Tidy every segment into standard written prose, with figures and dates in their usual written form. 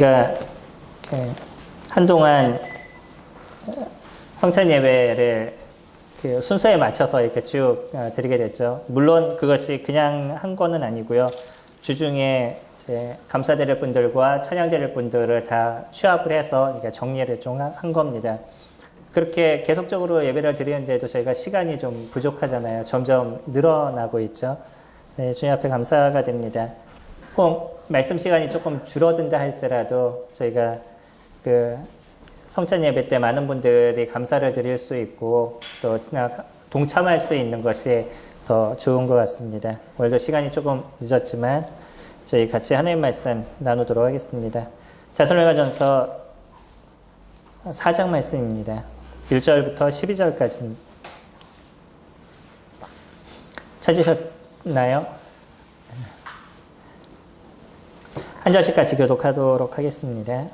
제가 한동안 성찬 예배를 그 순서에 맞춰서 이렇게 쭉 드리게 됐죠. 물론 그것이 그냥 한 거는 아니고요. 주중에 이제 감사드릴 분들과 찬양드릴 분들을 다 취합을 해서 정리를 좀 한 겁니다. 그렇게 계속적으로 예배를 드리는데도 저희가 시간이 좀 부족하잖아요. 점점 늘어나고 있죠. 네, 주님 앞에 감사가 됩니다. 혹 말씀 시간이 조금 줄어든다 할지라도 저희가 그 성찬 예배 때 많은 분들이 감사를 드릴 수 있고 또 동참할 수 있는 것이 더 좋은 것 같습니다. 오늘도 시간이 조금 늦었지만 저희 같이 하나님 말씀 나누도록 하겠습니다. 데살로니가전서 4장 말씀입니다. 1절부터 12절까지 찾으셨나요? 한 절씩 같이 교독하도록 하겠습니다.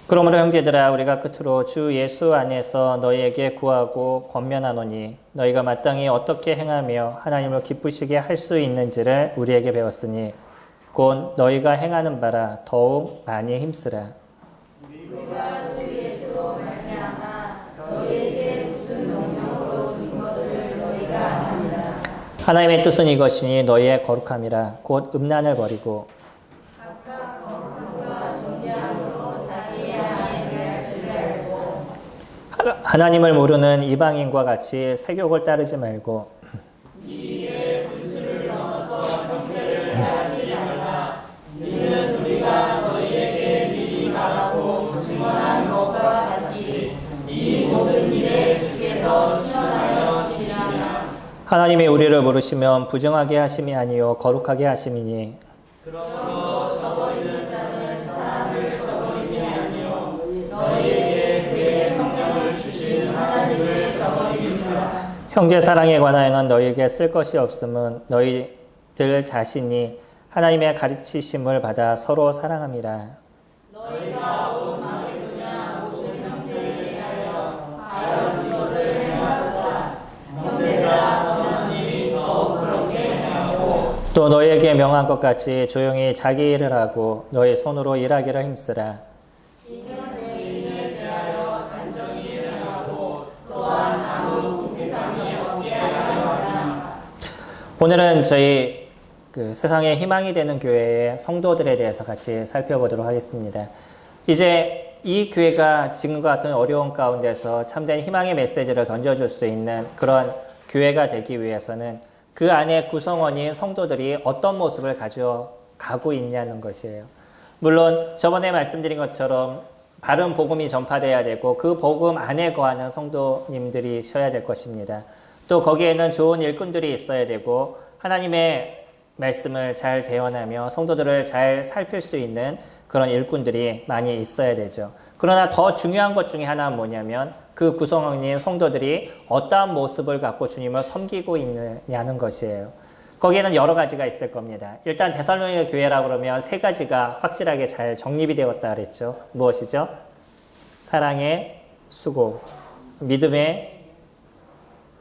그러므로 형제들아 우리가 끝으로 주 예수 안에서 너희에게 구하고 권면하노니 너희가 마땅히 어떻게 행하며 하나님을 기쁘시게 할 수 있는지를 우리에게 배웠으니 곧 너희가 행하는 바라 더욱 많이 힘쓰라. 우리가 주 예수로 말미암아 너희에게 무슨 명령으로 준 것을 너희가 아느니라. 하나님의 뜻은 이것이니 너희의 거룩함이라 곧 음란을 버리고 각각 거룩함과 존귀함으로 자기의 안에 대할 줄을 알고 하나님을 모르는 이방인과 같이 세욕을 따르지 말고 이의 분수를 넘어서 형제를 대하지 말라. 이는 우리가 너희에게 미리 말하고 증언한 것과 같이 이 모든 일에 주께서 시원하여 주시나니 하나님이 우리를 모르시면 부정하게 하심이 아니요 거룩하게 하심이니 그러므로 저버리는 자는 사람을 저버림이 아니요 너희에게 그의 성령을 주신 하나님을 저버립니다. 형제 사랑에 관하여는 너희에게 쓸 것이 없음은 너희들 자신이 하나님의 가르치심을 받아 서로 사랑함이라. 너희가 온 마게도냐 모든 형제에 대하여 하여 이것을 행하도다. 형제들아 너는 이미 더욱 그렇게 행하고 또 너희에게 명한 것 같이 조용히 자기 일을 하고 너희 손으로 일하기를 힘쓰라. 이는 의인에 대하여 단정히 행하고 또한 아무 궁핍함이 없게 하여라. 오늘은 저희 그 세상의 희망이 되는 교회의 성도들에 대해서 같이 살펴보도록 하겠습니다. 이제 이 교회가 지금과 같은 어려운 가운데서 참된 희망의 메시지를 던져줄 수 있는 그런 교회가 되기 위해서는 그 안에 구성원인 성도들이 어떤 모습을 가져가고 있냐는 것이에요. 물론 저번에 말씀드린 것처럼 바른 복음이 전파돼야 되고 그 복음 안에 거하는 성도님들이셔야 될 것입니다. 또 거기에는 좋은 일꾼들이 있어야 되고 하나님의 말씀을 잘 대언하며 성도들을 잘 살필 수 있는 그런 일꾼들이 많이 있어야 되죠. 그러나 더 중요한 것 중에 하나는 뭐냐면 그 구성원인 성도들이 어떠한 모습을 갖고 주님을 섬기고 있느냐는 것이에요. 거기에는 여러 가지가 있을 겁니다. 일단 데살로니가 교회라고 그러면 세 가지가 확실하게 잘 정립이 되었다 그랬죠. 무엇이죠? 사랑의 수고, 믿음의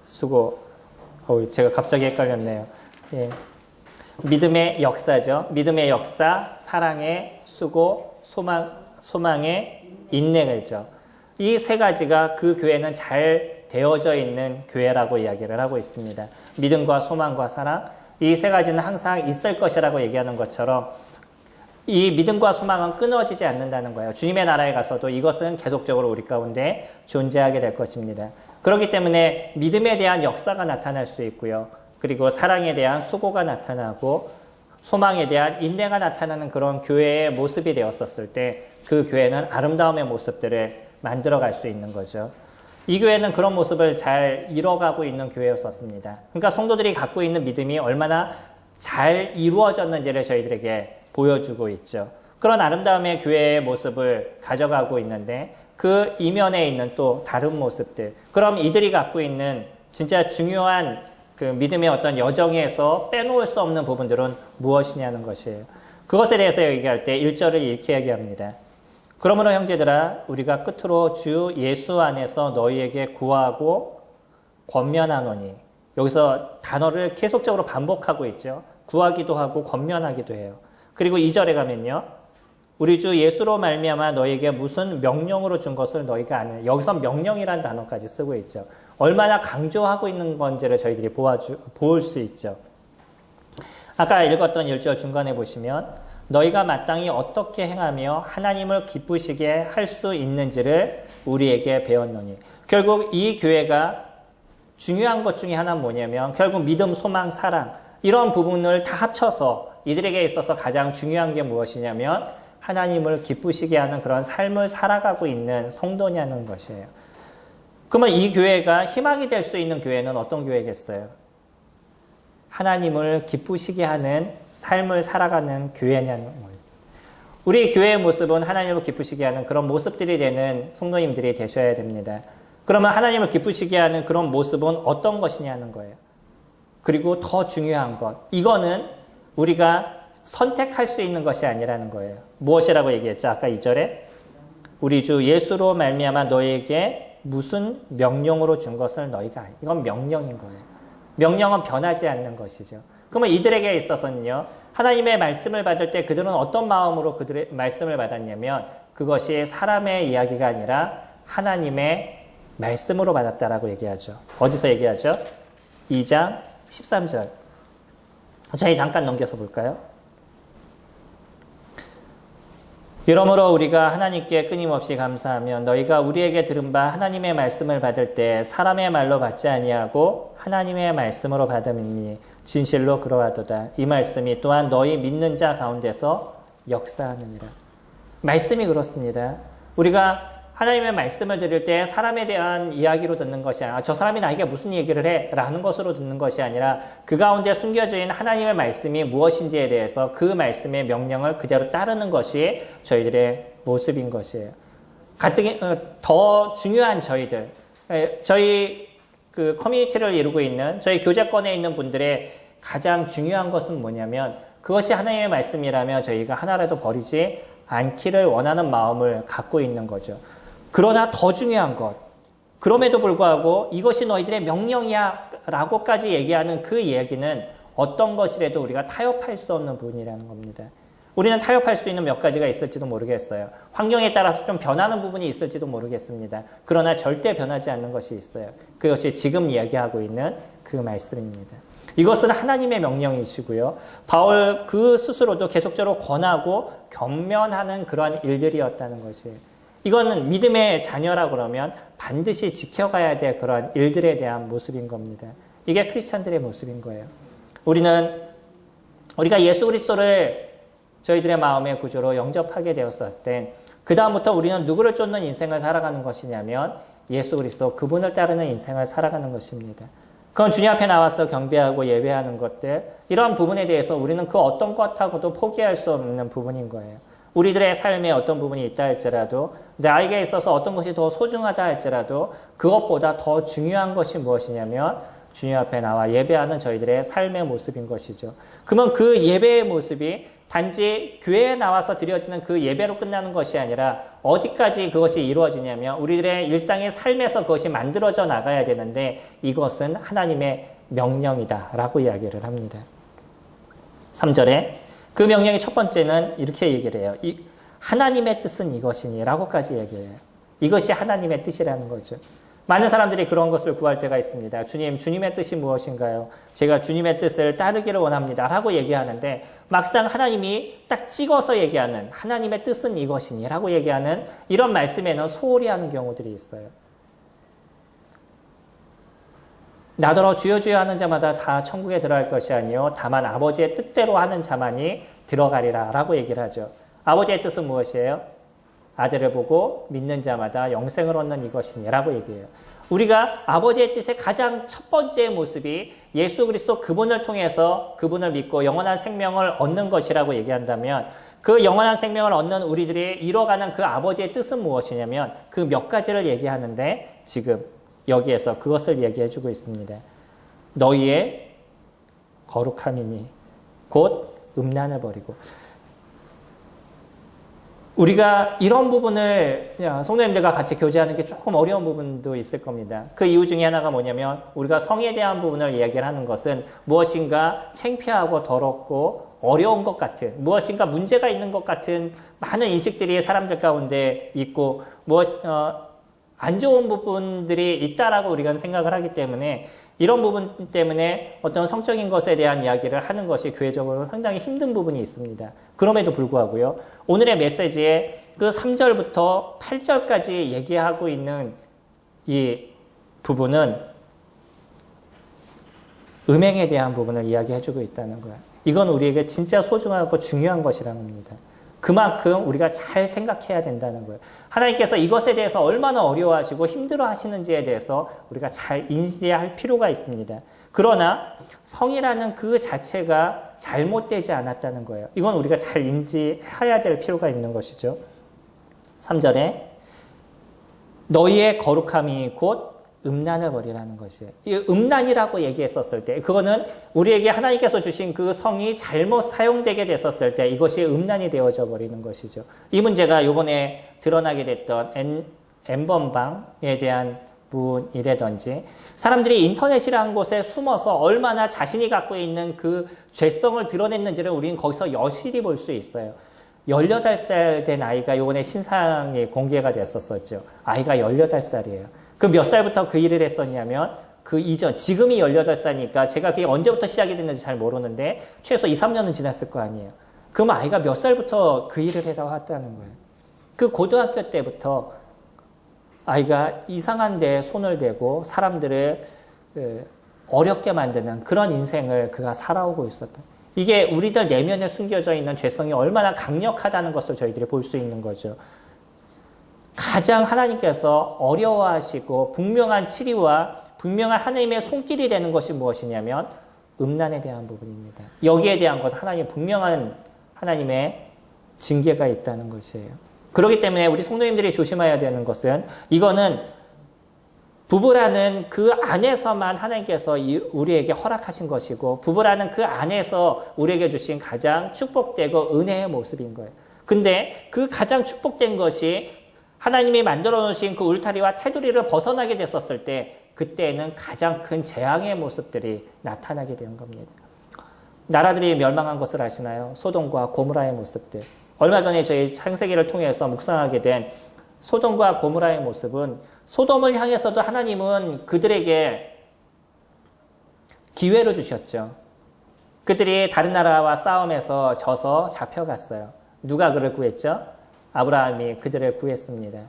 수고. 제가 갑자기 헷갈렸네요. 예. 믿음의 역사죠. 믿음의 역사, 사랑의 수고, 소망의 인내죠. 이 세 가지가 그 교회는 잘 되어져 있는 교회라고 이야기를 하고 있습니다. 믿음과 소망과 사랑, 이 세 가지는 항상 있을 것이라고 얘기하는 것처럼 이 믿음과 소망은 끊어지지 않는다는 거예요. 주님의 나라에 가서도 이것은 계속적으로 우리 가운데 존재하게 될 것입니다. 그렇기 때문에 믿음에 대한 역사가 나타날 수 있고요. 그리고 사랑에 대한 수고가 나타나고 소망에 대한 인내가 나타나는 그런 교회의 모습이 되었었을 때 그 교회는 아름다움의 모습들을 만들어갈 수 있는 거죠. 이 교회는 그런 모습을 잘 이뤄가고 있는 교회였었습니다. 그러니까 성도들이 갖고 있는 믿음이 얼마나 잘 이루어졌는지를 저희들에게 보여주고 있죠. 그런 아름다움의 교회의 모습을 가져가고 있는데 그 이면에 있는 또 다른 모습들. 그럼 이들이 갖고 있는 진짜 중요한 그 믿음의 어떤 여정에서 빼놓을 수 없는 부분들은 무엇이냐는 것이에요. 그것에 대해서 얘기할 때 1절을 이렇게 얘기합니다. 그러므로 형제들아 우리가 끝으로 주 예수 안에서 너희에게 구하고 권면하노니 여기서 단어를 계속적으로 반복하고 있죠. 구하기도 하고 권면하기도 해요. 그리고 2절에 가면요. 우리 주 예수로 말미암아 너에게 무슨 명령으로 준 것을 너희가 아느냐. 여기서 명령이라는 단어까지 쓰고 있죠. 얼마나 강조하고 있는 건지를 저희들이 볼 수 있죠. 아까 읽었던 1절 중간에 보시면 너희가 마땅히 어떻게 행하며 하나님을 기쁘시게 할 수 있는지를 우리에게 배웠노니. 결국 이 교회가 중요한 것 중에 하나는 뭐냐면 결국 믿음, 소망, 사랑 이런 부분을 다 합쳐서 이들에게 있어서 가장 중요한 게 무엇이냐면 하나님을 기쁘시게 하는 그런 삶을 살아가고 있는 성도냐는 것이에요. 그러면 이 교회가 희망이 될 수 있는 교회는 어떤 교회겠어요? 하나님을 기쁘시게 하는 삶을 살아가는 교회냐는 거예요. 우리 교회의 모습은 하나님을 기쁘시게 하는 그런 모습들이 되는 성도님들이 되셔야 됩니다. 그러면 하나님을 기쁘시게 하는 그런 모습은 어떤 것이냐는 거예요. 그리고 더 중요한 것, 이거는 우리가 선택할 수 있는 것이 아니라는 거예요. 무엇이라고 얘기했죠? 아까 2절에 우리 주 예수로 말미암아 너에게 무슨 명령으로 준 것을 너희가 아니. 이건 명령인 거예요. 명령은 변하지 않는 것이죠. 그러면 이들에게 있어서는요. 하나님의 말씀을 받을 때 그들은 어떤 마음으로 그들의 말씀을 받았냐면 그것이 사람의 이야기가 아니라 하나님의 말씀으로 받았다라고 얘기하죠. 어디서 얘기하죠? 2장 13절. 저희 잠깐 넘겨서 볼까요? 이러므로 우리가 하나님께 끊임없이 감사하며 너희가 우리에게 들은 바 하나님의 말씀을 받을 때 사람의 말로 받지 아니하고 하나님의 말씀으로 받음이니 진실로 그러하도다. 이 말씀이 또한 너희 믿는 자 가운데서 역사하느니라. 말씀이 그렇습니다. 우리가 하나님의 말씀을 들을 때 사람에 대한 이야기로 듣는 것이 아니라 저 사람이 나에게 무슨 얘기를 해? 라는 것으로 듣는 것이 아니라 그 가운데 숨겨져 있는 하나님의 말씀이 무엇인지에 대해서 그 말씀의 명령을 그대로 따르는 것이 저희들의 모습인 것이에요. 더 중요한 저희 그 커뮤니티를 이루고 있는 저희 교제권에 있는 분들의 가장 중요한 것은 뭐냐면 그것이 하나님의 말씀이라며 저희가 하나라도 버리지 않기를 원하는 마음을 갖고 있는 거죠. 그러나 더 중요한 것, 그럼에도 불구하고 이것이 너희들의 명령이야 라고까지 얘기하는 그 얘기는 어떤 것이라도 우리가 타협할 수 없는 부분이라는 겁니다. 우리는 타협할 수 있는 몇 가지가 있을지도 모르겠어요. 환경에 따라서 좀 변하는 부분이 있을지도 모르겠습니다. 그러나 절대 변하지 않는 것이 있어요. 그것이 지금 이야기하고 있는 그 말씀입니다. 이것은 하나님의 명령이시고요. 바울 그 스스로도 계속적으로 권하고 겸면하는 그런 일들이었다는 것이에요. 이거는 믿음의 자녀라 그러면 반드시 지켜가야 될 그런 일들에 대한 모습인 겁니다. 이게 크리스찬들의 모습인 거예요. 우리가 예수 그리스도를 저희들의 마음의 구조로 영접하게 되었을 때 그 다음부터 우리는 누구를 쫓는 인생을 살아가는 것이냐면 예수 그리스도 그분을 따르는 인생을 살아가는 것입니다. 그건 주님 앞에 나와서 경배하고 예배하는 것들 이러한 부분에 대해서 우리는 그 어떤 것하고도 포기할 수 없는 부분인 거예요. 우리들의 삶에 어떤 부분이 있다 할지라도 나에게 있어서 어떤 것이 더 소중하다 할지라도 그것보다 더 중요한 것이 무엇이냐면 주님 앞에 나와 예배하는 저희들의 삶의 모습인 것이죠. 그러면 그 예배의 모습이 단지 교회에 나와서 드려지는 그 예배로 끝나는 것이 아니라 어디까지 그것이 이루어지냐면 우리들의 일상의 삶에서 그것이 만들어져 나가야 되는데 이것은 하나님의 명령이다라고 이야기를 합니다. 3절에 그 명령의 첫 번째는 이렇게 얘기를 해요. 하나님의 뜻은 이것이니 라고까지 얘기해요. 이것이 하나님의 뜻이라는 거죠. 많은 사람들이 그런 것을 구할 때가 있습니다. 주님의 뜻이 무엇인가요? 제가 주님의 뜻을 따르기를 원합니다. 라고 얘기하는데 막상 하나님이 딱 찍어서 얘기하는 하나님의 뜻은 이것이니 라고 얘기하는 이런 말씀에는 소홀히 하는 경우들이 있어요. 나더러 주여 주여 하는 자마다 다 천국에 들어갈 것이 아니요 다만 아버지의 뜻대로 하는 자만이 들어가리라 라고 얘기를 하죠. 아버지의 뜻은 무엇이에요? 아들을 보고 믿는 자마다 영생을 얻는 이것이니 라고 얘기해요. 우리가 아버지의 뜻의 가장 첫 번째 모습이 예수 그리스도 그분을 통해서 그분을 믿고 영원한 생명을 얻는 것이라고 얘기한다면 그 영원한 생명을 얻는 우리들이 이뤄가는 그 아버지의 뜻은 무엇이냐면 그 몇 가지를 얘기하는데 지금 여기에서 그것을 얘기해주고 있습니다. 너희의 거룩함이니 곧 음란을 버리고. 우리가 이런 부분을 성도님들과 같이 교제하는 게 조금 어려운 부분도 있을 겁니다. 그 이유 중에 하나가 뭐냐면 우리가 성에 대한 부분을 이야기를 하는 것은 무엇인가 창피하고 더럽고 어려운 것 같은, 무엇인가 문제가 있는 것 같은 많은 인식들이 사람들 가운데 있고, 안 좋은 부분들이 있다라고 우리가 생각을 하기 때문에, 이런 부분 때문에 어떤 성적인 것에 대한 이야기를 하는 것이 교회적으로 상당히 힘든 부분이 있습니다. 그럼에도 불구하고요, 오늘의 메시지에 그 3절부터 8절까지 얘기하고 있는 이 부분은 음행에 대한 부분을 이야기해주고 있다는 거예요. 이건 우리에게 진짜 소중하고 중요한 것이라는 겁니다. 그만큼 우리가 잘 생각해야 된다는 거예요. 하나님께서 이것에 대해서 얼마나 어려워하시고 힘들어 하시는지에 대해서 우리가 잘 인지할 필요가 있습니다. 그러나 성이라는 그 자체가 잘못되지 않았다는 거예요. 이건 우리가 잘 인지해야 될 필요가 있는 것이죠. 3절에 너희의 거룩함이 곧 음란을 버리라는 것이에요. 이 음란이라고 얘기했었을 때, 그거는 우리에게 하나님께서 주신 그 성이 잘못 사용되게 됐었을 때 이것이 음란이 되어져 버리는 것이죠. 이 문제가 이번에 드러나게 됐던 N번방에 대한 부분이라든지, 사람들이 인터넷이라는 곳에 숨어서 얼마나 자신이 갖고 있는 그 죄성을 드러냈는지를 우리는 거기서 여실히 볼 수 있어요. 18살 된 아이가 이번에 신상이 공개가 됐었었죠. 아이가 18살이에요. 그 몇 살부터 그 일을 했었냐면, 그 이전, 지금이 18살이니까 제가 그게 언제부터 시작이 됐는지 잘 모르는데, 최소 2, 3년은 지났을 거 아니에요. 그럼 아이가 몇 살부터 그 일을 해왔다는 거예요. 그 고등학교 때부터 아이가 이상한 데에 손을 대고 사람들을 어렵게 만드는 그런 인생을 그가 살아오고 있었다. 이게 우리들 내면에 숨겨져 있는 죄성이 얼마나 강력하다는 것을 저희들이 볼 수 있는 거죠. 가장 하나님께서 어려워하시고 분명한 치리와 분명한 하나님의 손길이 되는 것이 무엇이냐면 음란에 대한 부분입니다. 여기에 대한 것 하나님 분명한 하나님의 징계가 있다는 것이에요. 그렇기 때문에 우리 성도님들이 조심해야 되는 것은, 이거는 부부라는 그 안에서만 하나님께서 우리에게 허락하신 것이고, 부부라는 그 안에서 우리에게 주신 가장 축복되고 은혜의 모습인 거예요. 근데 그 가장 축복된 것이 하나님이 만들어 놓으신 그 울타리와 테두리를 벗어나게 됐었을 때, 그때는 가장 큰 재앙의 모습들이 나타나게 된 겁니다. 나라들이 멸망한 것을 아시나요? 소돔과 고모라의 모습들. 얼마 전에 저희 창세기를 통해서 묵상하게 된 소돔과 고모라의 모습은, 소돔을 향해서도 하나님은 그들에게 기회를 주셨죠. 그들이 다른 나라와 싸움에서 져서 잡혀갔어요. 누가 그를 구했죠? 아브라함이 그들을 구했습니다.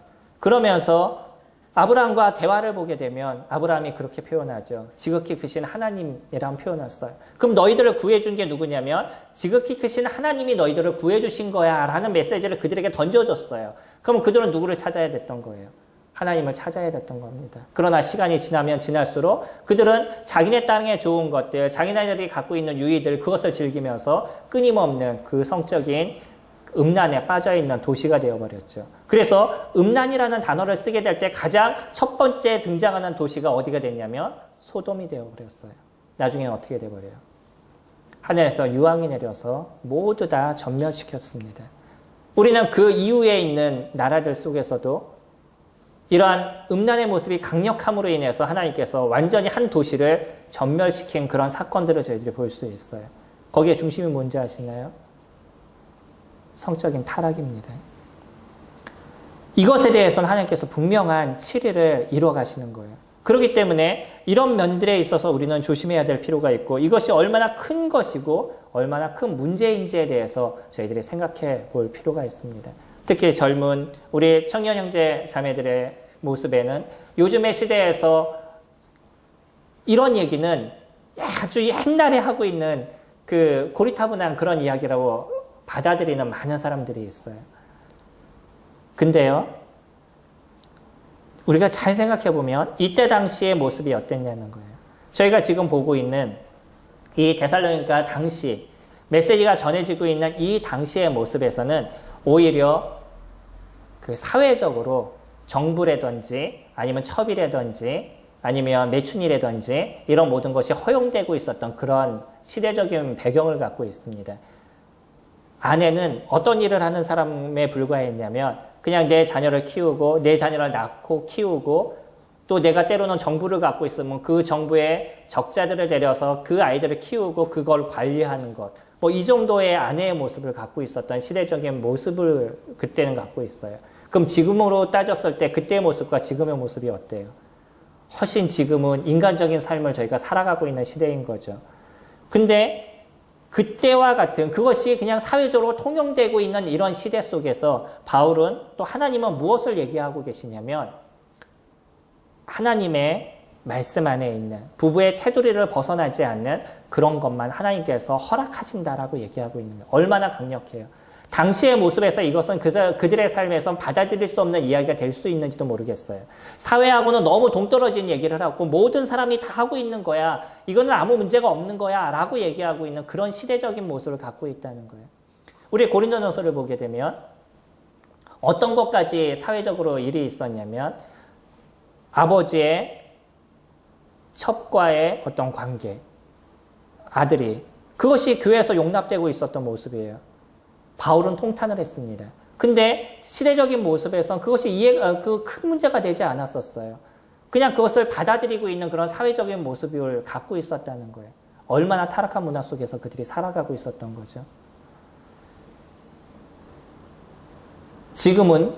그러면서 아브라함과 대화를 보게 되면 아브라함이 그렇게 표현하죠. 지극히 크신 하나님이라는 표현을 써요. 그럼 너희들을 구해준 게 누구냐면 지극히 크신 하나님이 너희들을 구해주신 거야 라는 메시지를 그들에게 던져줬어요. 그럼 그들은 누구를 찾아야 됐던 거예요? 하나님을 찾아야 됐던 겁니다. 그러나 시간이 지나면 지날수록 그들은 자기네 땅에 좋은 것들, 자기네들이 갖고 있는 유의들, 그것을 즐기면서 끊임없는 그 성적인 음란에 빠져있는 도시가 되어버렸죠. 그래서 음란이라는 단어를 쓰게 될 때 가장 첫 번째 등장하는 도시가 어디가 됐냐면 소돔이 되어버렸어요. 나중에 어떻게 돼버려요? 하늘에서 유황이 내려서 모두 다 전멸시켰습니다. 우리는 그 이후에 있는 나라들 속에서도 이러한 음란의 모습이 강력함으로 인해서 하나님께서 완전히 한 도시를 전멸시킨 그런 사건들을 저희들이 볼 수 있어요. 거기에 중심이 뭔지 아시나요? 성적인 타락입니다. 이것에 대해서는 하나님께서 분명한 치리를 이루어 가시는 거예요. 그렇기 때문에 이런 면들에 있어서 우리는 조심해야 될 필요가 있고, 이것이 얼마나 큰 것이고 얼마나 큰 문제인지에 대해서 저희들이 생각해 볼 필요가 있습니다. 특히 젊은 우리 청년 형제 자매들의 모습에는 요즘의 시대에서 이런 얘기는 아주 옛날에 하고 있는 그 고리타분한 그런 이야기라고 받아들이는 많은 사람들이 있어요. 근데요, 우리가 잘 생각해 보면 이때 당시의 모습이 어땠냐는 거예요. 저희가 지금 보고 있는 이 데살로니가 당시 메시지가 전해지고 있는 이 당시의 모습에서는 오히려 그 사회적으로 정부라든지 아니면 첩이라든지 아니면 매춘이라든지 이런 모든 것이 허용되고 있었던 그런 시대적인 배경을 갖고 있습니다. 아내는 어떤 일을 하는 사람에 불과했냐면 그냥 내 자녀를 키우고 내 자녀를 낳고 키우고 또 내가 때로는 정부를 갖고 있으면 그 정부의 적자들을 데려서 그 아이들을 키우고 그걸 관리하는 것. 뭐 이 정도의 아내의 모습을 갖고 있었던 시대적인 모습을 그때는 갖고 있어요. 그럼 지금으로 따졌을 때 그때의 모습과 지금의 모습이 어때요? 훨씬 지금은 인간적인 삶을 저희가 살아가고 있는 시대인 거죠. 근데 그때와 같은 그것이 그냥 사회적으로 통용되고 있는 이런 시대 속에서 바울은 또 하나님은 무엇을 얘기하고 계시냐면 하나님의 말씀 안에 있는 부부의 테두리를 벗어나지 않는 그런 것만 하나님께서 허락하신다라고 얘기하고 있는 거예요. 얼마나 강력해요. 당시의 모습에서 이것은 그들의 삶에서 받아들일 수 없는 이야기가 될 수 있는지도 모르겠어요. 사회하고는 너무 동떨어진 얘기를 하고 모든 사람이 다 하고 있는 거야. 이거는 아무 문제가 없는 거야. 라고 얘기하고 있는 그런 시대적인 모습을 갖고 있다는 거예요. 우리 고린도전서를 보게 되면 어떤 것까지 사회적으로 일이 있었냐면 아버지의 첩과의 어떤 관계, 아들이 그것이 교회에서 용납되고 있었던 모습이에요. 바울은 통탄을 했습니다. 근데 시대적인 모습에선 그것이 그 큰 문제가 되지 않았었어요. 그냥 그것을 받아들이고 있는 그런 사회적인 모습을 갖고 있었다는 거예요. 얼마나 타락한 문화 속에서 그들이 살아가고 있었던 거죠. 지금은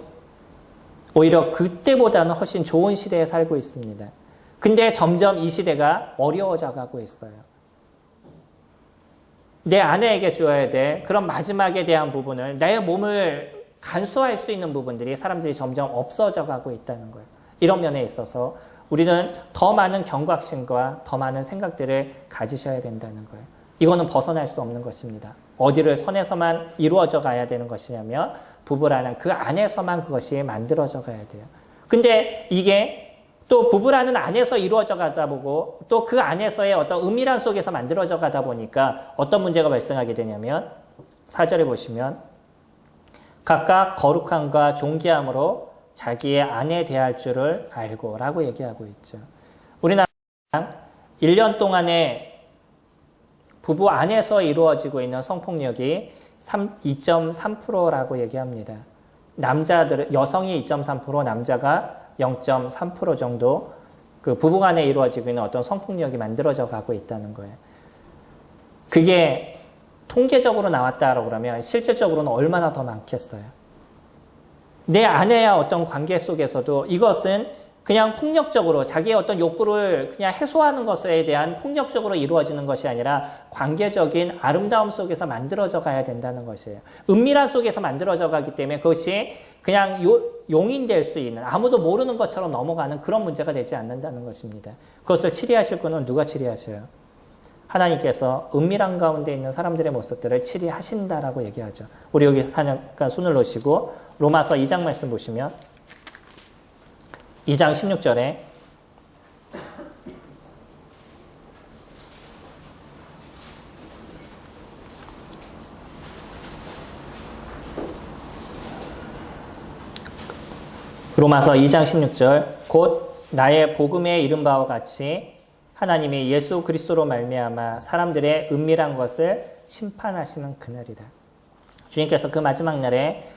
오히려 그때보다는 훨씬 좋은 시대에 살고 있습니다. 근데 점점 이 시대가 어려워져 가고 있어요. 내 아내에게 주어야 될 그런 마지막에 대한 부분을 내 몸을 간수할 수 있는 부분들이 사람들이 점점 없어져 가고 있다는 거예요. 이런 면에 있어서 우리는 더 많은 경각심과 더 많은 생각들을 가지셔야 된다는 거예요. 이거는 벗어날 수 없는 것입니다. 어디를 선에서만 이루어져 가야 되는 것이냐면 부부라는 그 안에서만 그것이 만들어져 가야 돼요. 근데 이게 또 부부라는 안에서 이루어져 가다 보고 또 그 안에서의 어떤 은밀한 속에서 만들어져 가다 보니까 어떤 문제가 발생하게 되냐면 4절에 보시면 각각 거룩함과 존귀함으로 자기의 아내 대할 줄을 알고 라고 얘기하고 있죠. 우리나라 1년 동안에 부부 안에서 이루어지고 있는 성폭력이 2.3%라고 얘기합니다. 여성이 2.3%, 남자가 0.3% 정도 그 부부간에 이루어지고 있는 어떤 성폭력이 만들어져 가고 있다는 거예요. 그게 통계적으로 나왔다라고 그러면 실질적으로는 얼마나 더 많겠어요. 내 아내와 어떤 관계 속에서도 이것은 그냥 폭력적으로 자기의 어떤 욕구를 그냥 해소하는 것에 대한 폭력적으로 이루어지는 것이 아니라 관계적인 아름다움 속에서 만들어져 가야 된다는 것이에요. 은밀한 속에서 만들어져 가기 때문에 그것이 그냥 용인될 수 있는 아무도 모르는 것처럼 넘어가는 그런 문제가 되지 않는다는 것입니다. 그것을 치리하실 분은 누가 치리하셔요? 하나님께서 은밀한 가운데 있는 사람들의 모습들을 치리하신다라고 얘기하죠. 우리 여기 잠깐 손을 놓으시고 로마서 2장 말씀 보시면 2장 16절에 로마서 2장 16절 곧 나의 복음에 이른 바와 같이 하나님이 예수 그리스도로 말미암아 사람들의 은밀한 것을 심판하시는 그날이라. 주님께서 그 마지막 날에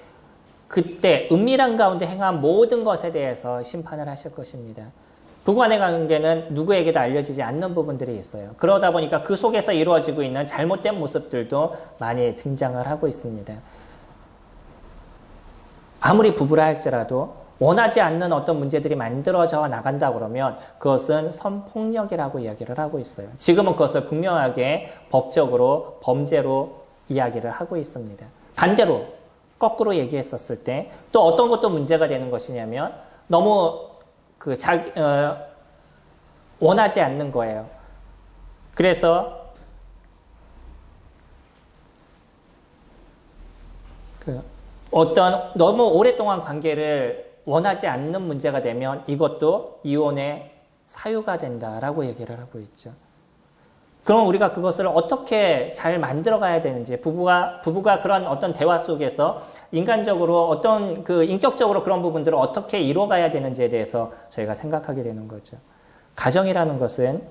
그때 은밀한 가운데 행한 모든 것에 대해서 심판을 하실 것입니다. 부부간의 관계는 누구에게도 알려지지 않는 부분들이 있어요. 그러다 보니까 그 속에서 이루어지고 있는 잘못된 모습들도 많이 등장을 하고 있습니다. 아무리 부부라 할지라도 원하지 않는 어떤 문제들이 만들어져 나간다 그러면 그것은 성폭력이라고 이야기를 하고 있어요. 지금은 그것을 분명하게 법적으로 범죄로 이야기를 하고 있습니다. 반대로 거꾸로 얘기했었을 때 또 어떤 것도 문제가 되는 것이냐면 너무 원하지 않는 거예요. 그래서 어떤 너무 오랫동안 관계를 원하지 않는 문제가 되면 이것도 이혼의 사유가 된다라고 얘기를 하고 있죠. 그럼 우리가 그것을 어떻게 잘 만들어 가야 되는지, 부부가 그런 어떤 대화 속에서 인간적으로 어떤 인격적으로 그런 부분들을 어떻게 이루어 가야 되는지에 대해서 저희가 생각하게 되는 거죠. 가정이라는 것은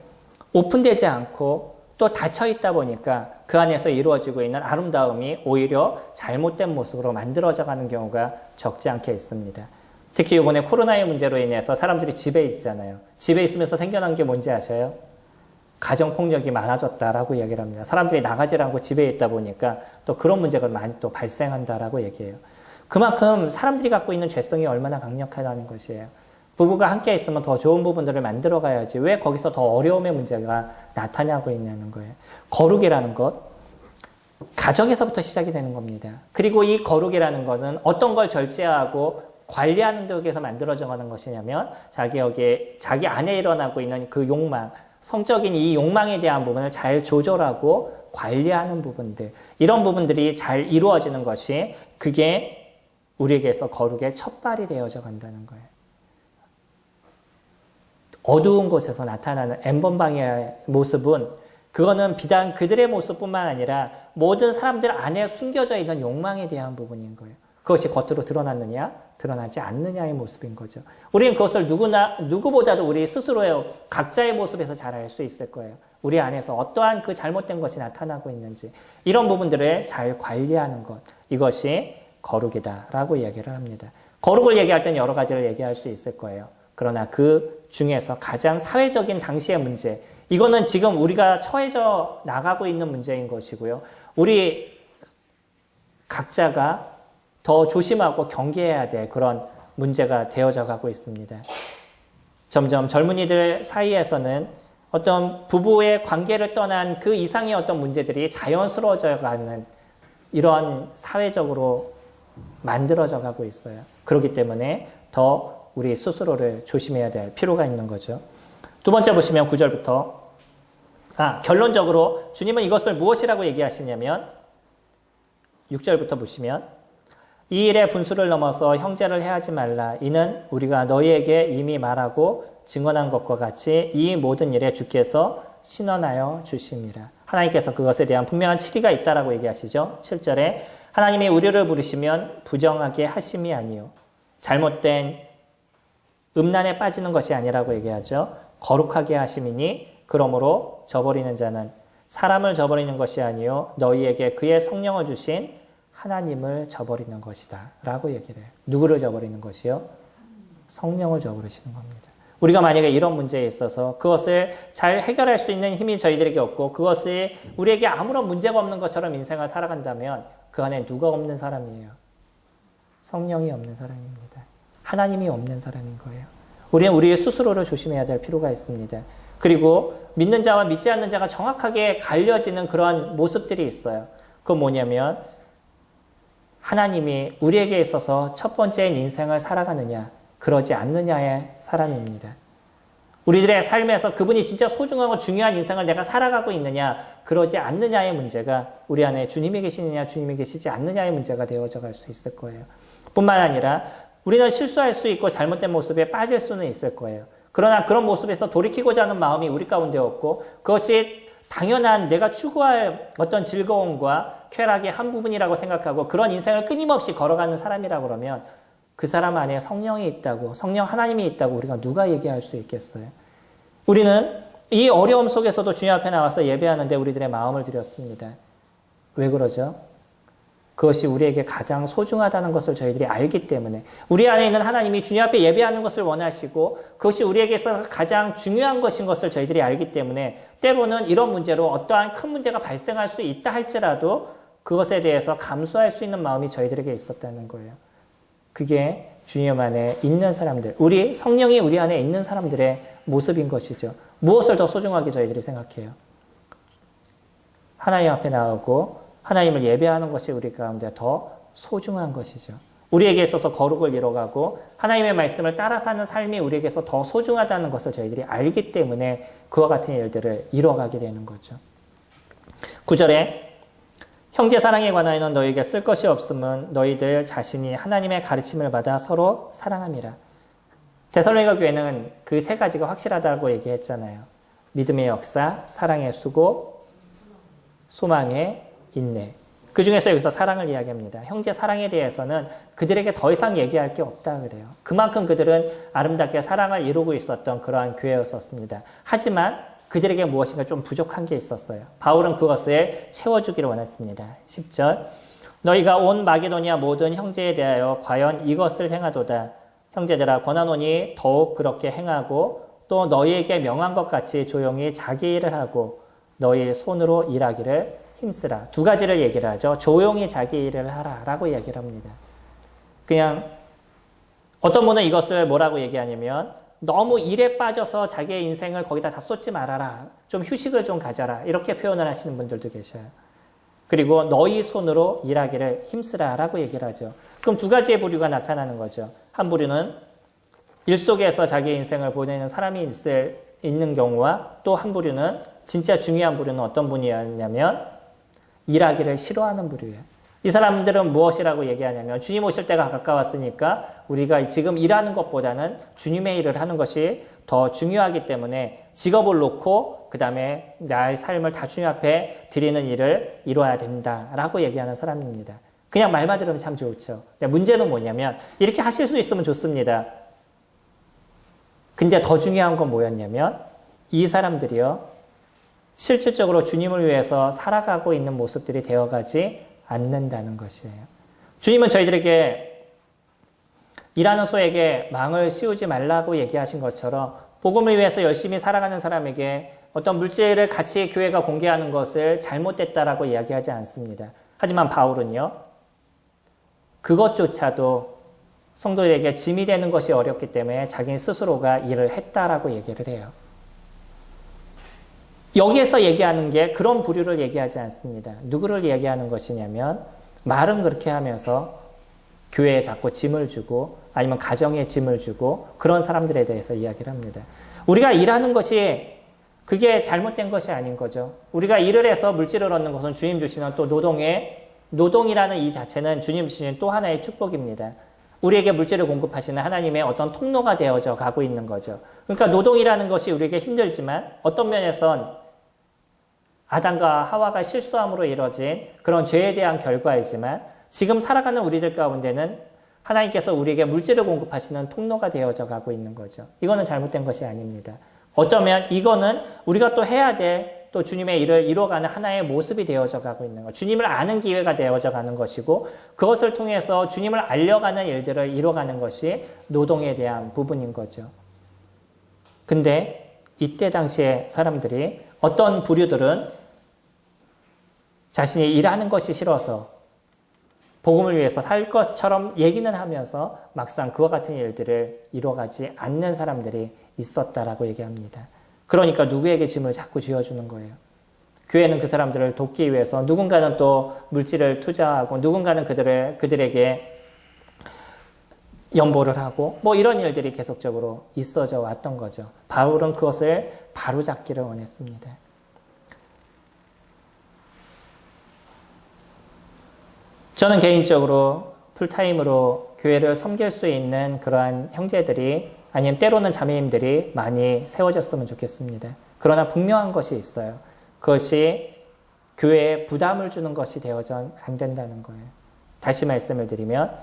오픈되지 않고 또 닫혀 있다 보니까 그 안에서 이루어지고 있는 아름다움이 오히려 잘못된 모습으로 만들어져 가는 경우가 적지 않게 있습니다. 특히 이번에 코로나의 문제로 인해서 사람들이 집에 있잖아요. 집에 있으면서 생겨난 게 뭔지 아셔요? 가정폭력이 많아졌다라고 얘기를 합니다. 사람들이 나가지 않고 집에 있다 보니까 또 그런 문제가 많이 또 발생한다라고 얘기해요. 그만큼 사람들이 갖고 있는 죄성이 얼마나 강력하다는 것이에요. 부부가 함께 있으면 더 좋은 부분들을 만들어 가야지 왜 거기서 더 어려움의 문제가 나타나고 있냐는 거예요. 거룩이라는 것, 가정에서부터 시작이 되는 겁니다. 그리고 이 거룩이라는 것은 어떤 걸 절제하고 관리하는 데에서 만들어져 가는 것이냐면 자기 안에 일어나고 있는 그 욕망, 성적인 이 욕망에 대한 부분을 잘 조절하고 관리하는 부분들, 이런 부분들이 잘 이루어지는 것이 그게 우리에게서 거룩의 첫발이 되어져 간다는 거예요. 어두운 곳에서 나타나는 엠번방의 모습은 그거는 비단 그들의 모습뿐만 아니라 모든 사람들 안에 숨겨져 있는 욕망에 대한 부분인 거예요. 그것이 겉으로 드러났느냐, 드러나지 않느냐의 모습인 거죠. 우리는 그것을 누구보다도 우리 스스로의 각자의 모습에서 잘 알 수 있을 거예요. 우리 안에서 어떠한 그 잘못된 것이 나타나고 있는지, 이런 부분들을 잘 관리하는 것, 이것이 거룩이다라고 이야기를 합니다. 거룩을 얘기할 땐 여러 가지를 얘기할 수 있을 거예요. 그러나 그 중에서 가장 사회적인 당시의 문제, 이거는 지금 우리가 처해져 나가고 있는 문제인 것이고요. 우리 각자가 더 조심하고 경계해야 될 그런 문제가 되어져 가고 있습니다. 점점 젊은이들 사이에서는 어떤 부부의 관계를 떠난 그 이상의 어떤 문제들이 자연스러워져 가는 이런 사회적으로 만들어져 가고 있어요. 그렇기 때문에 더 우리 스스로를 조심해야 될 필요가 있는 거죠. 두 번째 보시면 9절부터 결론적으로 주님은 이것을 무엇이라고 얘기하시냐면 6절부터 보시면 이 일의 분수를 넘어서 형제를 해하지 말라. 이는 우리가 너희에게 이미 말하고 증언한 것과 같이 이 모든 일에 주께서 신원하여 주심이라. 하나님께서 그것에 대한 분명한 칙의가 있다라고 얘기하시죠. 7절에 하나님이 우리를 부르시면 부정하게 하심이 아니요 잘못된 음란에 빠지는 것이 아니라고 얘기하죠. 거룩하게 하심이니 그러므로 저버리는 자는 사람을 저버리는 것이 아니요 너희에게 그의 성령을 주신 하나님을 저버리는 것이다 라고 얘기를 해요. 누구를 저버리는 것이요? 성령을 저버리시는 겁니다. 우리가 만약에 이런 문제에 있어서 그것을 잘 해결할 수 있는 힘이 저희들에게 없고 그것이 우리에게 아무런 문제가 없는 것처럼 인생을 살아간다면 그 안에 누가 없는 사람이에요? 성령이 없는 사람입니다. 하나님이 없는 사람인 거예요. 우리는 우리 스스로를 조심해야 될 필요가 있습니다. 그리고 믿는 자와 믿지 않는 자가 정확하게 갈려지는 그런 모습들이 있어요. 그건 뭐냐면 하나님이 우리에게 있어서 첫 번째인 인생을 살아가느냐, 그러지 않느냐의 사람입니다. 우리들의 삶에서 그분이 진짜 소중하고 중요한 인생을 내가 살아가고 있느냐, 그러지 않느냐의 문제가 우리 안에 주님이 계시느냐, 주님이 계시지 않느냐의 문제가 되어져 갈 수 있을 거예요. 뿐만 아니라 우리는 실수할 수 있고 잘못된 모습에 빠질 수는 있을 거예요. 그러나 그런 모습에서 돌이키고자 하는 마음이 우리 가운데 없고 그것이 당연한 내가 추구할 어떤 즐거움과 쾌락의 한 부분이라고 생각하고 그런 인생을 끊임없이 걸어가는 사람이라고 그러면 그 사람 안에 성령이 있다고, 성령 하나님이 있다고 우리가 누가 얘기할 수 있겠어요? 우리는 이 어려움 속에서도 주님 앞에 나와서 예배하는데 우리들의 마음을 드렸습니다. 왜 그러죠? 그것이 우리에게 가장 소중하다는 것을 저희들이 알기 때문에 우리 안에 있는 하나님이 주님 앞에 예배하는 것을 원하시고 그것이 우리에게서 가장 중요한 것인 것을 저희들이 알기 때문에 때로는 이런 문제로 어떠한 큰 문제가 발생할 수 있다 할지라도 그것에 대해서 감수할 수 있는 마음이 저희들에게 있었다는 거예요. 그게 주님 안에 있는 사람들, 우리 성령이 우리 안에 있는 사람들의 모습인 것이죠. 무엇을 더 소중하게 저희들이 생각해요? 하나님 앞에 나오고 하나님을 예배하는 것이 우리 가운데 더 소중한 것이죠. 우리에게 있어서 거룩을 이뤄가고 하나님의 말씀을 따라 사는 삶이 우리에게서 더 소중하다는 것을 저희들이 알기 때문에 그와 같은 일들을 이뤄가게 되는 거죠. 9절에 형제 사랑에 관하여는 너희에게 쓸 것이 없음은 너희들 자신이 하나님의 가르침을 받아 서로 사랑함이라. 데살로니가 교회는 그 세 가지가 확실하다고 얘기했잖아요. 믿음의 역사, 사랑의 수고, 소망의 인내. 그 중에서 여기서 사랑을 이야기합니다. 형제 사랑에 대해서는 그들에게 더 이상 얘기할 게 없다 그래요. 그만큼 그들은 아름답게 사랑을 이루고 있었던 그러한 교회였었습니다. 하지만 그들에게 무엇인가 좀 부족한 게 있었어요. 바울은 그것을 채워주기를 원했습니다. 10절 너희가 온 마게도니아 모든 형제에 대하여 과연 이것을 행하도다. 형제들아 권하노니 더욱 그렇게 행하고 또 너희에게 명한 것 같이 조용히 자기 일을 하고 너희 손으로 일하기를 힘쓰라. 두 가지를 얘기를 하죠. 조용히 자기 일을 하라라고 얘기를 합니다. 그냥 어떤 분은 이것을 뭐라고 얘기하냐면 너무 일에 빠져서 자기의 인생을 거기다 다 쏟지 말아라. 좀 휴식을 좀 가져라. 이렇게 표현을 하시는 분들도 계셔요. 그리고 너희 손으로 일하기를 힘쓰라라고 얘기를 하죠. 그럼 두 가지의 부류가 나타나는 거죠. 한 부류는 일 속에서 자기 인생을 보내는 사람이 있는 경우와 또 한 부류는 진짜 중요한 부류는 어떤 분이었냐면 일하기를 싫어하는 부류예요. 이 사람들은 무엇이라고 얘기하냐면 주님 오실 때가 가까웠으니까 우리가 지금 일하는 것보다는 주님의 일을 하는 것이 더 중요하기 때문에 직업을 놓고 그 다음에 나의 삶을 다 주님 앞에 드리는 일을 이뤄야 된다라고 얘기하는 사람입니다. 그냥 말만 들으면 참 좋죠. 근데 문제는 뭐냐면 이렇게 하실 수 있으면 좋습니다. 근데 더 중요한 건 뭐였냐면 이 사람들이요. 실질적으로 주님을 위해서 살아가고 있는 모습들이 되어가지 않는다는 것이에요. 주님은 저희들에게 일하는 소에게 망을 씌우지 말라고 얘기하신 것처럼 복음을 위해서 열심히 살아가는 사람에게 어떤 물질을 같이 교회가 공개하는 것을 잘못됐다라고 이야기하지 않습니다. 하지만 바울은요. 그것조차도 성도들에게 짐이 되는 것이 어렵기 때문에 자기 스스로가 일을 했다라고 얘기를 해요. 여기에서 얘기하는 게 그런 부류를 얘기하지 않습니다. 누구를 얘기하는 것이냐면 말은 그렇게 하면서 교회에 자꾸 짐을 주고 아니면 가정에 짐을 주고 그런 사람들에 대해서 이야기를 합니다. 우리가 일하는 것이 그게 잘못된 것이 아닌 거죠. 우리가 일을 해서 물질을 얻는 것은 주님 주시는 또 노동이라는 이 자체는 주님 주시는 또 하나의 축복입니다. 우리에게 물질을 공급하시는 하나님의 어떤 통로가 되어져 가고 있는 거죠. 그러니까 노동이라는 것이 우리에게 힘들지만 어떤 면에선 아담과 하와가 실수함으로 이뤄진 그런 죄에 대한 결과이지만 지금 살아가는 우리들 가운데는 하나님께서 우리에게 물질을 공급하시는 통로가 되어져 가고 있는 거죠. 이거는 잘못된 것이 아닙니다. 어쩌면 이거는 우리가 또 해야 될 또 주님의 일을 이뤄가는 하나의 모습이 되어져 가고 있는 것. 주님을 아는 기회가 되어져 가는 것이고 그것을 통해서 주님을 알려가는 일들을 이뤄가는 것이 노동에 대한 부분인 거죠. 근데 이때 당시에 사람들이 어떤 부류들은 자신이 일하는 것이 싫어서 복음을 위해서 살 것처럼 얘기는 하면서 막상 그와 같은 일들을 이뤄가지 않는 사람들이 있었다라고 얘기합니다. 그러니까 누구에게 짐을 자꾸 쥐어주는 거예요. 교회는 그 사람들을 돕기 위해서 누군가는 또 물질을 투자하고 누군가는 그들에게 연보를 하고 뭐 이런 일들이 계속적으로 있어져 왔던 거죠. 바울은 그것을 바로잡기를 원했습니다. 저는 개인적으로 풀타임으로 교회를 섬길 수 있는 그러한 형제들이 아니면 때로는 자매님들이 많이 세워졌으면 좋겠습니다. 그러나 분명한 것이 있어요. 그것이 교회에 부담을 주는 것이 되어져 안 된다는 거예요. 다시 말씀을 드리면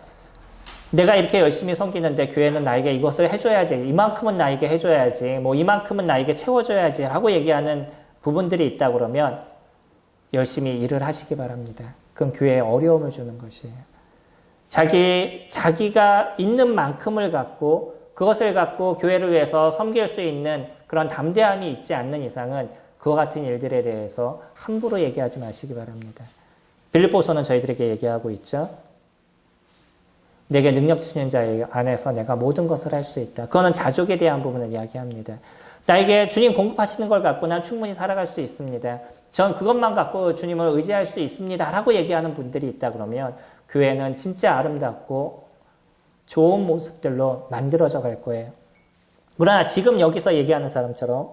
내가 이렇게 열심히 섬기는데 교회는 나에게 이것을 해줘야지, 이만큼은 나에게 해줘야지, 뭐 이만큼은 나에게 채워줘야지 라고 얘기하는 부분들이 있다 그러면 열심히 일을 하시기 바랍니다. 그건 교회에 어려움을 주는 것이에요. 자기가 있는 만큼을 갖고 그것을 갖고 교회를 위해서 섬길 수 있는 그런 담대함이 있지 않는 이상은 그와 같은 일들에 대해서 함부로 얘기하지 마시기 바랍니다. 빌립보서는 저희들에게 얘기하고 있죠. 내게 능력 주시는 자 안에서 내가 모든 것을 할 수 있다. 그거는 자족에 대한 부분을 이야기합니다. 나에게 주님 공급하시는 걸 갖고 난 충분히 살아갈 수 있습니다. 전 그것만 갖고 주님을 의지할 수 있습니다. 라고 얘기하는 분들이 있다 그러면 교회는 진짜 아름답고 좋은 모습들로 만들어져 갈 거예요. 그러나 지금 여기서 얘기하는 사람처럼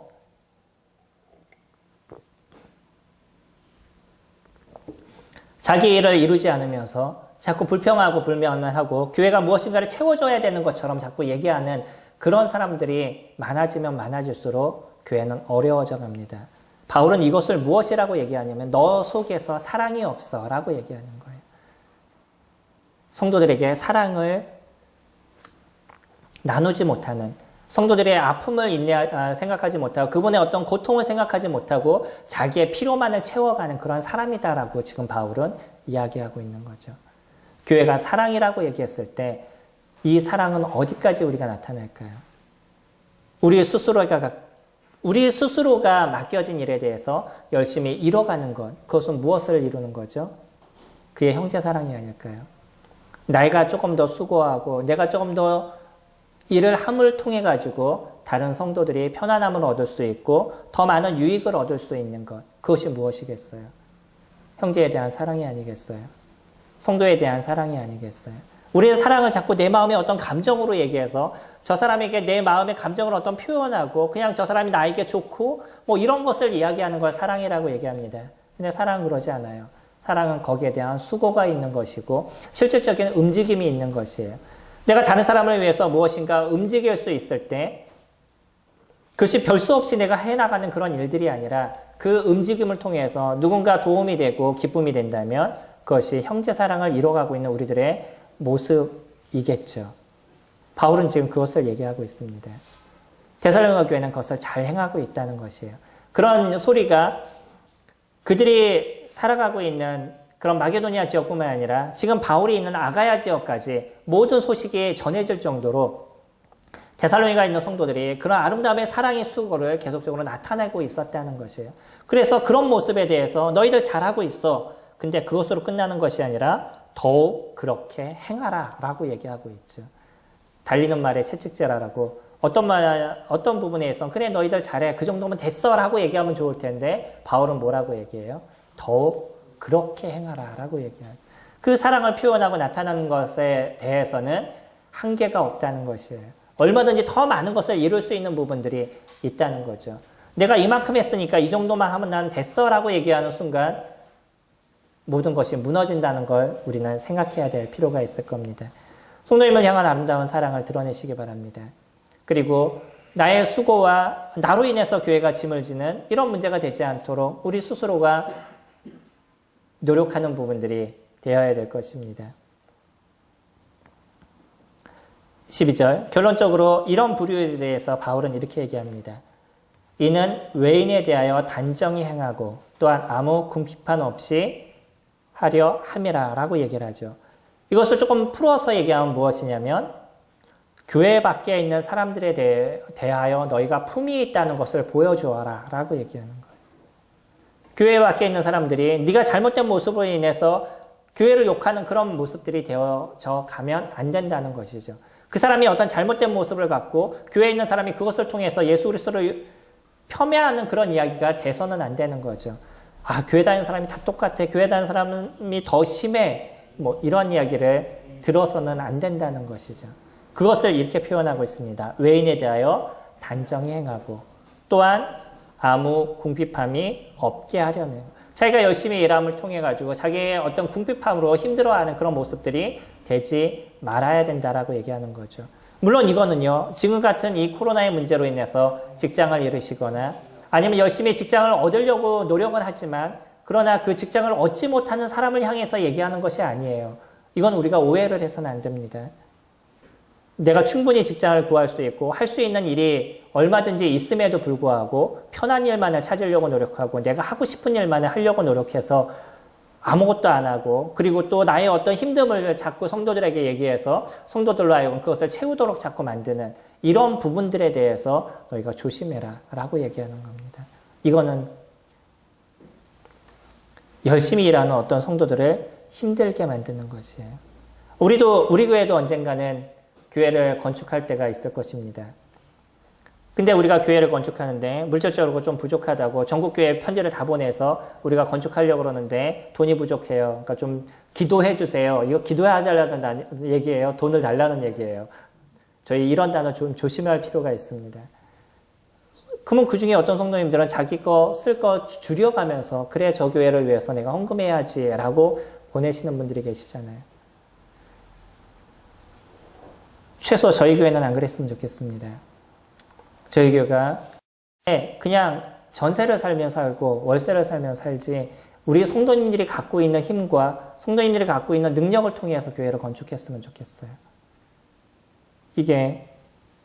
자기 일을 이루지 않으면서 자꾸 불평하고 불만하고 교회가 무엇인가를 채워줘야 되는 것처럼 자꾸 얘기하는 그런 사람들이 많아지면 많아질수록 교회는 어려워져 갑니다. 바울은 이것을 무엇이라고 얘기하냐면 너 속에서 사랑이 없어 라고 얘기하는 거예요. 성도들에게 사랑을 나누지 못하는, 성도들의 아픔을 생각하지 못하고 그분의 어떤 고통을 생각하지 못하고 자기의 피로만을 채워가는 그런 사람이다라고 지금 바울은 이야기하고 있는 거죠. 교회가 사랑이라고 얘기했을 때 이 사랑은 어디까지 우리가 나타낼까요? 우리 스스로가 맡겨진 일에 대해서 열심히 이뤄가는 것, 그것은 무엇을 이루는 거죠? 그의 형제 사랑이 아닐까요? 내가 조금 더 수고하고 내가 조금 더 일을 함을 통해 가지고 다른 성도들이 편안함을 얻을 수 있고 더 많은 유익을 얻을 수 있는 것, 그것이 무엇이겠어요? 형제에 대한 사랑이 아니겠어요? 성도에 대한 사랑이 아니겠어요? 우리는 사랑을 자꾸 내 마음의 어떤 감정으로 얘기해서 저 사람에게 내 마음의 감정을 어떤 표현하고 그냥 저 사람이 나에게 좋고 뭐 이런 것을 이야기하는 걸 사랑이라고 얘기합니다. 근데 사랑은 그러지 않아요. 사랑은 거기에 대한 수고가 있는 것이고 실질적인 움직임이 있는 것이에요. 내가 다른 사람을 위해서 무엇인가 움직일 수 있을 때 그것이 별 수 없이 내가 해나가는 그런 일들이 아니라 그 움직임을 통해서 누군가 도움이 되고 기쁨이 된다면 그것이 형제 사랑을 이뤄가고 있는 우리들의 모습이겠죠. 바울은 지금 그것을 얘기하고 있습니다. 데살로니가 교회는 그것을 잘 행하고 있다는 것이에요. 그런 소리가 그들이 살아가고 있는 그런 마게도니아 지역뿐만 아니라 지금 바울이 있는 아가야 지역까지 모든 소식이 전해질 정도로 데살로니가에 있는 성도들이 그런 아름다움의 사랑의 수고를 계속적으로 나타내고 있었다는 것이에요. 그래서 그런 모습에 대해서 너희들 잘하고 있어. 근데 그것으로 끝나는 것이 아니라 더욱 그렇게 행하라 라고 얘기하고 있죠. 달리는 말에 채찍질하라고 어떤 부분에선 그래 너희들 잘해 그 정도면 됐어 라고 얘기하면 좋을 텐데 바울은 뭐라고 얘기해요? 더욱 그렇게 행하라 라고 얘기하죠. 그 사랑을 표현하고 나타나는 것에 대해서는 한계가 없다는 것이에요. 얼마든지 더 많은 것을 이룰 수 있는 부분들이 있다는 거죠. 내가 이만큼 했으니까 이 정도만 하면 난 됐어 라고 얘기하는 순간 모든 것이 무너진다는 걸 우리는 생각해야 될 필요가 있을 겁니다. 성도님을 향한 아름다운 사랑을 드러내시기 바랍니다. 그리고 나의 수고와 나로 인해서 교회가 짐을 지는 이런 문제가 되지 않도록 우리 스스로가 노력하는 부분들이 되어야 될 것입니다. 12절 결론적으로 이런 부류에 대해서 바울은 이렇게 얘기합니다. 이는 외인에 대하여 단정히 행하고 또한 아무 궁핍한 없이 하려 함이라 라고 얘기를 하죠. 이것을 조금 풀어서 얘기하면 무엇이냐면 교회 밖에 있는 사람들에 대하여 너희가 품이 있다는 것을 보여주어라 라고 얘기하는 거예요. 교회 밖에 있는 사람들이 네가 잘못된 모습으로 인해서 교회를 욕하는 그런 모습들이 되어져 가면 안 된다는 것이죠. 그 사람이 어떤 잘못된 모습을 갖고 교회에 있는 사람이 그것을 통해서 예수 그리스도를 폄훼하는 그런 이야기가 돼서는 안 되는 거죠. 아, 교회 다니는 사람이 다 똑같아. 교회 다니는 사람이 더 심해. 뭐 이런 이야기를 들어서는 안 된다는 것이죠. 그것을 이렇게 표현하고 있습니다. 외인에 대하여 단정히 행하고 또한 아무 궁핍함이 없게 하려는 자기가 열심히 일함을 통해 가지고 자기의 어떤 궁핍함으로 힘들어하는 그런 모습들이 되지 말아야 된다라고 얘기하는 거죠. 물론 이거는요. 지금 같은 이 코로나의 문제로 인해서 직장을 잃으시거나 아니면 열심히 직장을 얻으려고 노력은 하지만 그러나 그 직장을 얻지 못하는 사람을 향해서 얘기하는 것이 아니에요. 이건 우리가 오해를 해서는 안 됩니다. 내가 충분히 직장을 구할 수 있고 할 수 있는 일이 얼마든지 있음에도 불구하고 편한 일만을 찾으려고 노력하고 내가 하고 싶은 일만을 하려고 노력해서 아무것도 안 하고 그리고 또 나의 어떤 힘듦을 자꾸 성도들에게 얘기해서 성도들로 하여금 그것을 채우도록 자꾸 만드는 이런 부분들에 대해서 너희가 조심해라 라고 얘기하는 겁니다. 이거는 열심히 일하는 어떤 성도들을 힘들게 만드는 것이에요. 우리 교회도 언젠가는 교회를 건축할 때가 있을 것입니다. 근데 우리가 교회를 건축하는데 물질적으로 좀 부족하다고 전국교회 편지를 다 보내서 우리가 건축하려고 그러는데 돈이 부족해요. 그러니까 좀 기도해 주세요. 이거 기도해달라는 얘기예요. 돈을 달라는 얘기예요. 저희 이런 단어 좀 조심할 필요가 있습니다. 그러면 그 중에 어떤 성도님들은 자기 거 쓸 거 줄여가면서 그래 저 교회를 위해서 내가 헌금해야지 라고 보내시는 분들이 계시잖아요. 최소 저희 교회는 안 그랬으면 좋겠습니다. 저희 교회가 그냥 전세를 살면 살고 월세를 살면 살지 우리 성도님들이 갖고 있는 힘과 성도님들이 갖고 있는 능력을 통해서 교회를 건축했으면 좋겠어요. 이게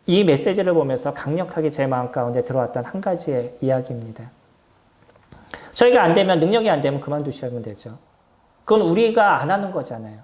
이 메시지를 보면서 강력하게 제 마음 가운데 들어왔던 한 가지의 이야기입니다. 저희가 안 되면 능력이 안 되면 그만두시면 되죠. 그건 우리가 안 하는 거잖아요.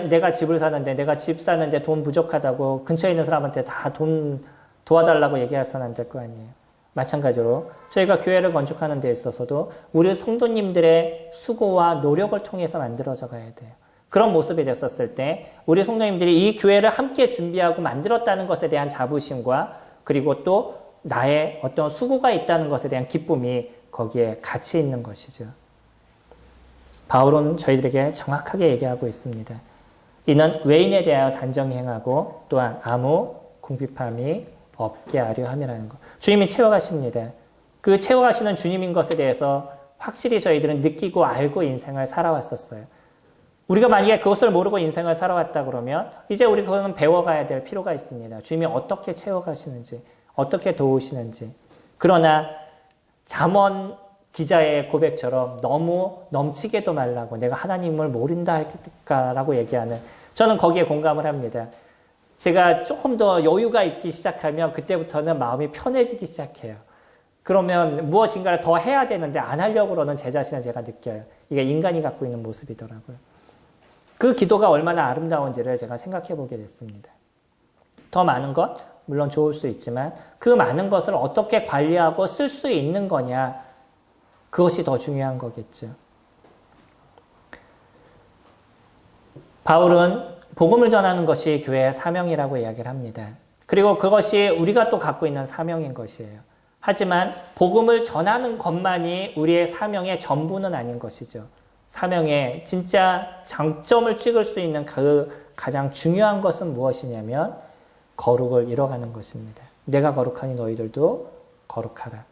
내가 집을 사는데 내가 집 사는데 돈 부족하다고 근처에 있는 사람한테 다 돈 도와달라고 얘기해서는 안 될 거 아니에요. 마찬가지로 저희가 교회를 건축하는 데 있어서도 우리 성도님들의 수고와 노력을 통해서 만들어져 가야 돼요. 그런 모습이 됐었을 때 우리 성도님들이 이 교회를 함께 준비하고 만들었다는 것에 대한 자부심과 그리고 또 나의 어떤 수고가 있다는 것에 대한 기쁨이 거기에 같이 있는 것이죠. 바울은 저희들에게 정확하게 얘기하고 있습니다. 이는 외인에 대하여 단정히 행하고 또한 아무 궁핍함이 없게 하려 함이라는 것. 주님이 채워가십니다. 그 채워가시는 주님인 것에 대해서 확실히 저희들은 느끼고 알고 인생을 살아왔었어요. 우리가 만약에 그것을 모르고 인생을 살아왔다 그러면 이제 우리 그거는 배워가야 될 필요가 있습니다. 주님이 어떻게 채워가시는지, 어떻게 도우시는지. 그러나 잠언 기자의 고백처럼 너무 넘치게도 말라고 내가 하나님을 모른다 할까라고 얘기하는, 저는 거기에 공감을 합니다. 제가 조금 더 여유가 있기 시작하면 그때부터는 마음이 편해지기 시작해요. 그러면 무엇인가를 더 해야 되는데 안 하려고 그러는 제 자신을 제가 느껴요. 이게 인간이 갖고 있는 모습이더라고요. 그 기도가 얼마나 아름다운지를 제가 생각해 보게 됐습니다. 더 많은 것, 물론 좋을 수 있지만 그 많은 것을 어떻게 관리하고 쓸 수 있는 거냐, 그것이 더 중요한 거겠죠. 바울은 복음을 전하는 것이 교회의 사명이라고 이야기를 합니다. 그리고 그것이 우리가 또 갖고 있는 사명인 것이에요. 하지만 복음을 전하는 것만이 우리의 사명의 전부는 아닌 것이죠. 사명의 진짜 장점을 찍을 수 있는 그 가장 중요한 것은 무엇이냐면 거룩을 이뤄가는 것입니다. 내가 거룩하니 너희들도 거룩하라.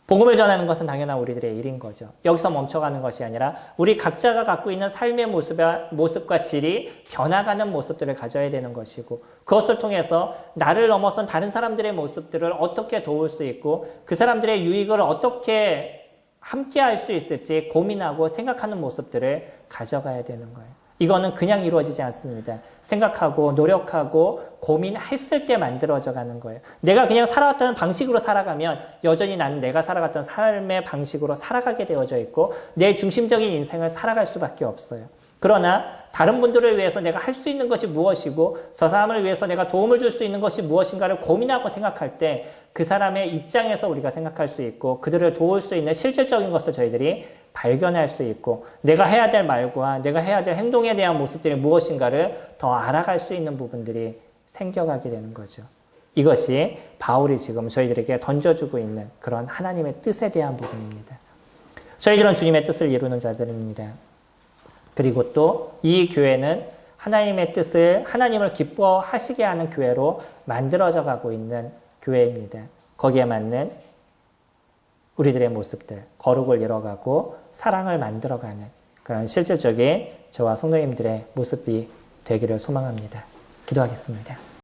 복음을 전하는 것은 당연한 우리들의 일인 거죠. 여기서 멈춰가는 것이 아니라 우리 각자가 갖고 있는 삶의 모습과 질이 변화가는 모습들을 가져야 되는 것이고, 그것을 통해서 나를 넘어선 다른 사람들의 모습들을 어떻게 도울 수 있고 그 사람들의 유익을 어떻게 함께 할 수 있을지 고민하고 생각하는 모습들을 가져가야 되는 거예요. 이거는 그냥 이루어지지 않습니다. 생각하고 노력하고 고민했을 때 만들어져 가는 거예요. 내가 그냥 살아왔던 방식으로 살아가면 여전히 나는 내가 살아갔던 삶의 방식으로 살아가게 되어져 있고 내 중심적인 인생을 살아갈 수밖에 없어요. 그러나 다른 분들을 위해서 내가 할 수 있는 것이 무엇이고 저 사람을 위해서 내가 도움을 줄 수 있는 것이 무엇인가를 고민하고 생각할 때 그 사람의 입장에서 우리가 생각할 수 있고 그들을 도울 수 있는 실질적인 것을 저희들이 발견할 수 있고 내가 해야 될 말과 내가 해야 될 행동에 대한 모습들이 무엇인가를 더 알아갈 수 있는 부분들이 생겨가게 되는 거죠. 이것이 바울이 지금 저희들에게 던져주고 있는 그런 하나님의 뜻에 대한 부분입니다. 저희들은 주님의 뜻을 이루는 자들입니다. 그리고 또 이 교회는 하나님의 뜻을, 하나님을 기뻐하시게 하는 교회로 만들어져 가고 있는 교회입니다. 거기에 맞는 우리들의 모습들, 거룩을 이뤄가고 사랑을 만들어가는 그런 실질적인 저와 성도님들의 모습이 되기를 소망합니다. 기도하겠습니다.